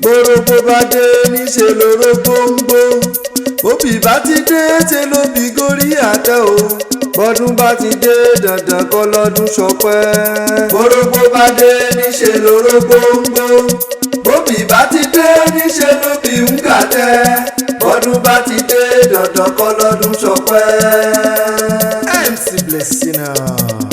Bórógbó bá dé níṣe lórógbó ń gbó. Bóbí bá ti dé ṣe ló bí gorí àtẹ o. Bọ́dún bá ti dé dandan kọ́ lọ́dún ṣọpẹ́. Bórógbó bá dé níṣe lórógbó ń gbó. Bóbí bá ti dé níṣe ló bí ń gàtẹ́. Bọ́dún bá ti dé dandan kọ́ lọ́dún ṣọpẹ́. MC Blessiner.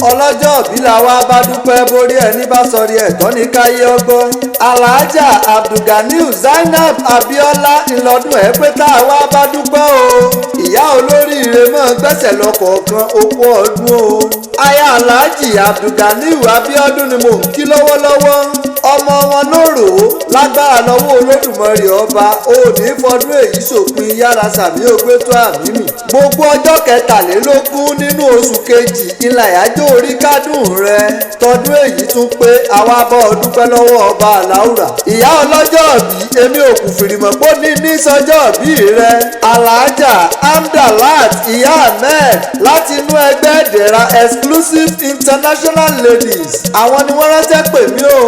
Ọlọ́jọ́ òbí làwa bá dúpẹ́ borí ẹni bá sọrí ẹ̀tọ́ ní káyé ọgbọ́n. Alhaja Abdulganiu Zainab Abiola ńlọdún ẹ̀ pé tá a wá bá dúpẹ́ o. Ìyá olóríire mọ́ gbẹ́sẹ̀ lọ́kọ̀ọ̀kan okú ọdún o. Aya Alhaji Abdulganiu Abiodun ni mò ń kí lọ́wọ́lọ́wọ́. Ọmọ wọn lóró lágbára lọ́wọ́ Olódùmarè ọba òní fọdún èyí ṣòpin yára sàmí ògbétó àmì mi. Gbogbo ọjọ́ kẹtàlélógún nínú oṣù kejì ìlà ìyájọ́ orí kádùn rẹ. Tọdún èyí tún pé àwa bọ́ ọ dúpẹ́ lọ́wọ́ ọba àláùrà. Ìyá ọlọ́jọ́ òbí èmi òkú fìrìmọ̀ pọ́ ní sọjọ́ òbí rẹ. Alhaja Amdalat Ìyá Ahmed láti inú ẹgbẹ́ ìdẹ̀ra Exclusive International Ladies. Àwọn ni wọ́n ránṣẹ́ pè mí o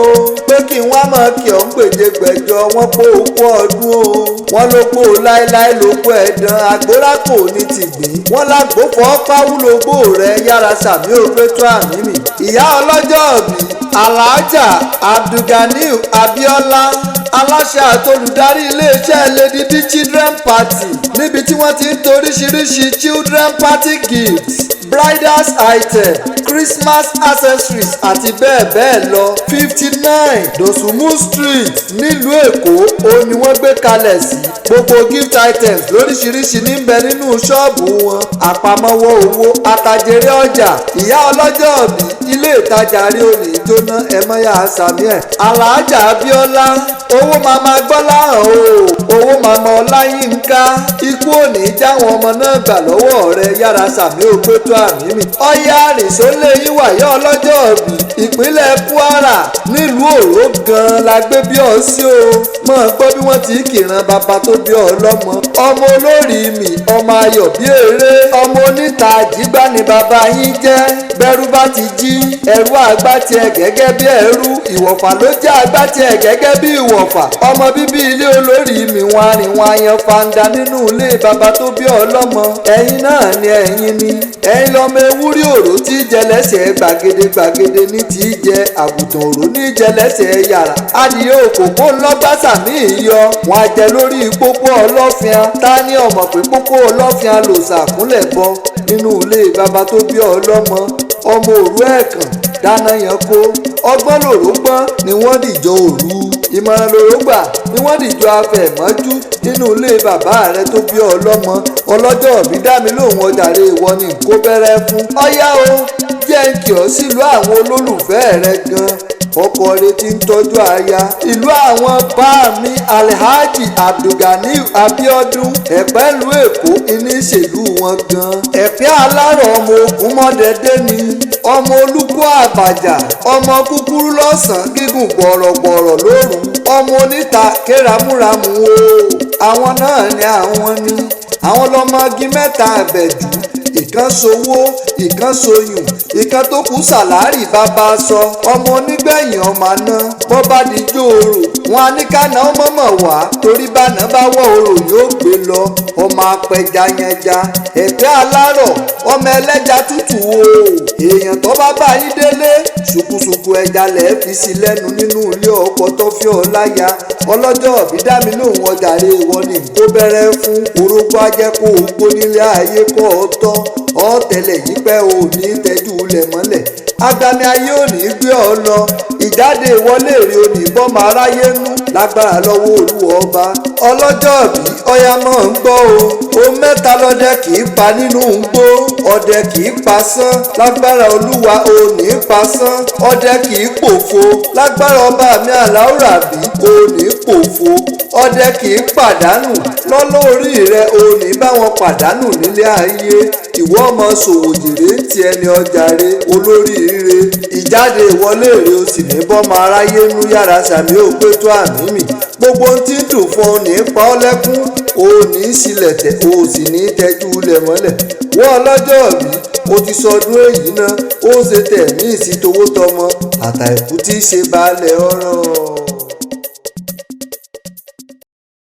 pé kí n wá máa kí ọ̀ ń gbèjègbèjọ wọn pé òkú ọdún o. Wọ́n ló pò láéláé lóko ẹ̀dán àgbérákò ní tìgbín. Wọ́n lágbo fọ́ páwúlógbò rẹ̀ yára sàmí ògbétó àmì mi. Ìyá ọlọ́jọ́ òbí Alhaja Abdulganiu Abiola aláṣẹ àtolùdarí iléeṣẹ́ Lady B Children Party níbi tí wọ́n ti ń toríṣiríṣi children party gifts bridals item Christmas accessories àti bẹ́ẹ̀ bẹ́ẹ̀ lọ 59 Dosumu Street nílùú Èkó òun ni wọ́n gbé kalẹ̀ sí. Gbogbo gift items lóríṣiríṣi níbẹ̀ nínú ṣọ́ọ̀bù wọn. Àpamọ́wọ́ owó àtàjèrè ọjà. Ìyá ọlọ́jọ́ òbí ilé ìtajà rí olè jóná ẹ̀mọ́yà àsàmì ẹ̀. Alhaja Abiola owó màmá gbọ́lá hàn o. Owó màmá Ọláyínká ikú òní jáwọn ọmọ náà gbà lọ́wọ́ rẹ̀ yára sàmì ògbétó àmì mi. Ọ̀yá àrìnsólè yín wàyọ́ ọlọ́jọ́ òbí ìpínlẹ̀ Kwara nílùú Òró gan-an la gbé bí ọ sí o. Mọ̀ gbọ́ bí wọ́n ti kìran bàbá tó bí ọ lọ́mọ. Ọmọ olórí mi ọmọ ayọ̀ bí eré. Ọmọ oníta àjígbá ni bàbá yín jẹ́. Bẹ́rù bá ti jí ẹrú àgbá tiẹ̀ gẹ́gẹ́ bí ẹrú. Ìwọ̀fà ló jẹ́ àgbá tiẹ̀ gẹ́gẹ́ bí ìwọ̀fà. Ọmọ bíbí ilé olórí mi wọn arìn wọn ayan fanda nínú ilé bàbá tó bí ọ lọ́mọ. Ẹ̀yin náà ni ẹ̀yin ni. Ẹ̀yin lọ́mọ ewúrí òró tí jẹlẹ́sẹ̀ gbàgede ní tí jẹ àgùntàn òró ní jẹlẹ́sẹ̀ yàrá. Adìyẹ òkòkò ńlọ́gbàsà mí yọ. Wọ́n á jẹ lórí pópó ọlọ́fin. Ta ni ọmọ pé pópó ọlọ́fin lò sàkúnlẹ̀ bọ nínú ilé bàbá tó bí ọ lọ́mọ. Ọmọ òru ẹ̀kàn dáná yẹn kó. Ọgbọ́n lòró gbọ́n ni wọ́n dìjọ òru. Ìmọ̀ràn lòró gbà ni wọ́n dìjọ afẹ̀mọ́jú nínú ilé bàbá rẹ tó bí ọ lọ́mọ. Ọlọ́jọ́ òbí dá mi lóhùn ọjàre ìwọ ni kó bẹ̀rẹ̀ fún. Ọ̀yá o jẹ́ ń kì ọ́ sílùú àwọn olólùfẹ́ rẹ gan. Ọkọ rẹ ti ń tọ́jú aya. Ìlú àwọn bá mi Alhaji Abdulganiu Abiodun Ẹ̀pẹ́ ìlú Èkó ní ìṣèlú wọn gan. Ẹ̀pẹ́ alárọ̀ ọmọ ogun mọ́dẹ́dẹ́ ni. Ọmọ olúkọ àbàjá. Ọmọ kúkúrú lọ́sàn-án gígùn gbọ̀rọ̀gbọ̀rọ̀ lóru. Ọmọ oníta kéramúramù o. Àwọn náà ni àwọn ni. Àwọn lọ́mọgi mẹ́ta àbẹ̀dú. Ìkan sowó ìkan soyùn ìkan tó kù sàlárì bàbá sọ. Ọmọ onígbẹ̀yìn ọmọ àná bọ́ bá di jó orò. Wọn á ní kánà ọmọ mọ̀ wá torí báná bá wọ̀ orò yóò gbé lọ. Ọmọ apẹja yẹnja Ẹ̀pẹ́ alárọ̀ ọmọ ẹlẹ́ja tútù o. Èèyàn tó bá bá yín délé ṣùkùṣùkù ẹja lẹ̀ fi sí lẹ́nu nínú ilé ọkọ tó fi ọ láya. Ọlọ́jọ́ òbí dá mi lóhùn ọjàre ìwọ ni kó bẹ̀rẹ̀ fún. Orógbó ajẹ́ kó o gbó nílé ayé kọ́ ọ tọ́. Ọ̀tẹlẹ̀ yìí pẹ́ ò ní tẹ́jú lẹ̀ mọ́lẹ̀. Agbami ayé ò ní gbé ọ lọ. Ìjáde ìwọlé èrè ò ní bọ́mọ aráyé nú lágbára lọ́wọ́ Olúwa ọba. Ọlọ́jọ́ òbí ọya máa ń gbọ́ o. Ohun mẹ́ta lọ́dẹ kì í pa nínú igbó. Ọdẹ kì í pa sán lágbára Olúwa ò ní pa sán. Ọdẹ kì í pòfo lágbára ọba mi àláùrà bí ò ní pòfo. Ọdẹ kì í pàdánù lọ́lọ́ orí rẹ ò ní bá wọn pàdánù nílé ayé. Ìwọ ọmọ ṣòwò jèrè ń ti ẹni ọjàre olóríire. Ìjáde ìwọlé èrè o sì ní bọ́mọ aráyé nú yára sàmí ògbétó àmì mi. Gbogbo ohun tí ń dùn fún ọ ní pa ọ́ lẹ́kún. O ní sílẹ̀ tẹ̀ o sì ní tẹ́jú lẹ̀ mọ́lẹ̀. Wọ́n ọlọ́jọ́ òbí o ti sọdún èyí náà ó ṣe tẹ̀mí ìsítowó tọmọ àtàìkú tí í ṣe baálẹ̀ ọ̀rọ̀.